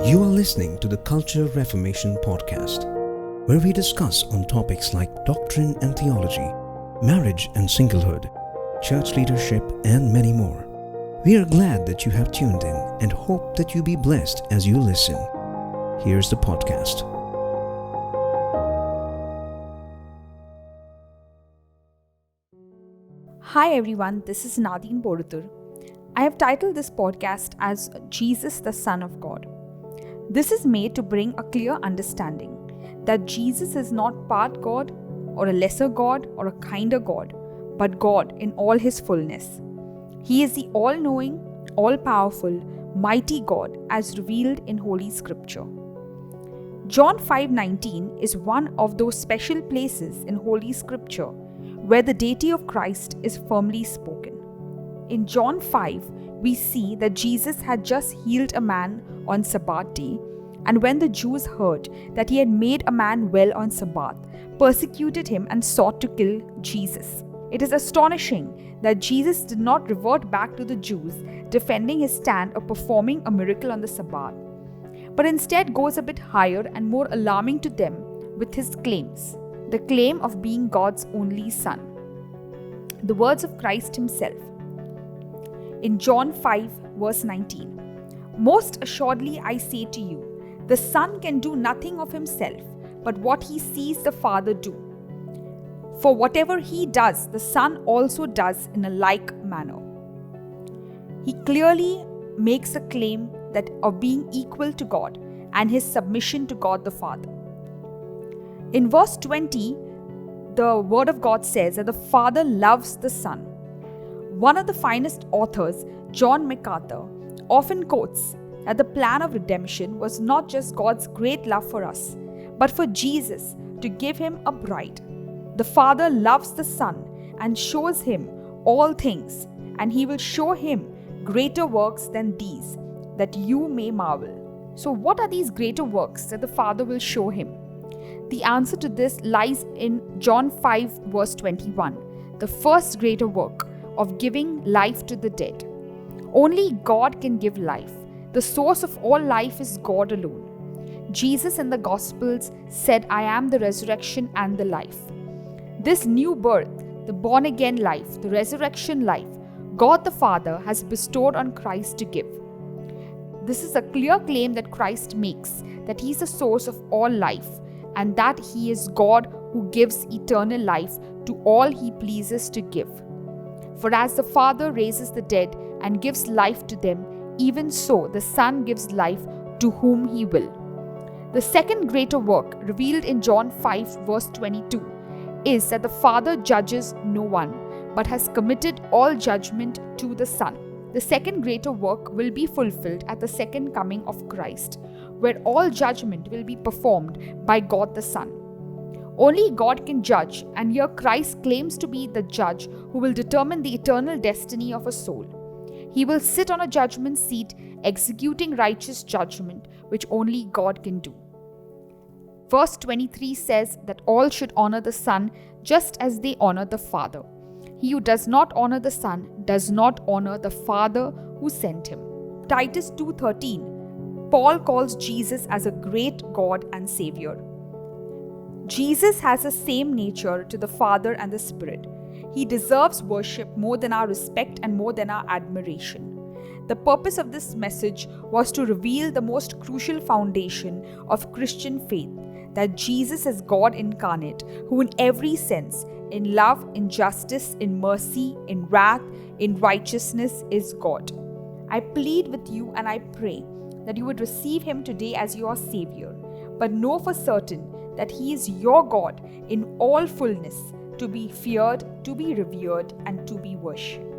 You are listening to the Culture Reformation Podcast, where we discuss on topics like doctrine and theology, marriage and singlehood, church leadership, and many more. We are glad that you have tuned in and hope that you be blessed as you listen. Here's the podcast. Hi everyone, this is Nadine Borutur. I have titled this podcast as Jesus the Son of God. This is made to bring a clear understanding that Jesus is not part God or a lesser God or a kinder God, but God in all His fullness. He is the all-knowing, all-powerful, mighty God as revealed in Holy Scripture. John 5:19 is one of those special places in Holy Scripture where the deity of Christ is firmly spoken. In John 5, we see that Jesus had just healed a man on Sabbath day, and when the Jews heard that he had made a man well on Sabbath, persecuted him and sought to kill Jesus. It is astonishing that Jesus did not revert back to the Jews, defending his stand of performing a miracle on the Sabbath, but instead goes a bit higher and more alarming to them with his claims, the claim of being God's only Son. The words of Christ himself. In John 5 verse 19, "Most assuredly I say to you, the Son can do nothing of himself, but what he sees the Father do. For whatever he does, the Son also does in a like manner." He clearly makes a claim that of being equal to God and his submission to God the Father. In verse 20, the Word of God says that the Father loves the Son. One of the finest authors, John MacArthur, often quotes that the plan of redemption was not just God's great love for us, but for Jesus to give him a bride. The Father loves the Son and shows him all things, and he will show him greater works than these, that you may marvel. So what are these greater works that the Father will show him? The answer to this lies in John 5 verse 21, the first greater work of giving life to the dead. Only God can give life. The source of all life is God alone. Jesus in the Gospels said, "I am the resurrection and the life." This new birth, the born-again life, the resurrection life, God the Father has bestowed on Christ to give. This is a clear claim that Christ makes, that he is the source of all life, and that he is God who gives eternal life to all he pleases to give. For as the Father raises the dead and gives life to them, even so the Son gives life to whom he will. The second greater work revealed in John 5 verse 22 is that the Father judges no one, but has committed all judgment to the Son. The second greater work will be fulfilled at the second coming of Christ, where all judgment will be performed by God the Son. Only God can judge, and here Christ claims to be the judge who will determine the eternal destiny of a soul. He will sit on a judgment seat, executing righteous judgment, which only God can do. Verse 23 says that all should honor the Son just as they honor the Father. He who does not honor the Son does not honor the Father who sent him. Titus 2:13, Paul calls Jesus as a great God and Savior. Jesus has the same nature to the Father and the Spirit. He deserves worship more than our respect and more than our admiration. The purpose of this message was to reveal the most crucial foundation of Christian faith, that Jesus is God incarnate, who in every sense, in love, in justice, in mercy, in wrath, in righteousness, is God. I plead with you and I pray that you would receive him today as your Savior, but know for certain that he is your God in all fullness, to be feared, to be revered, and to be worshipped.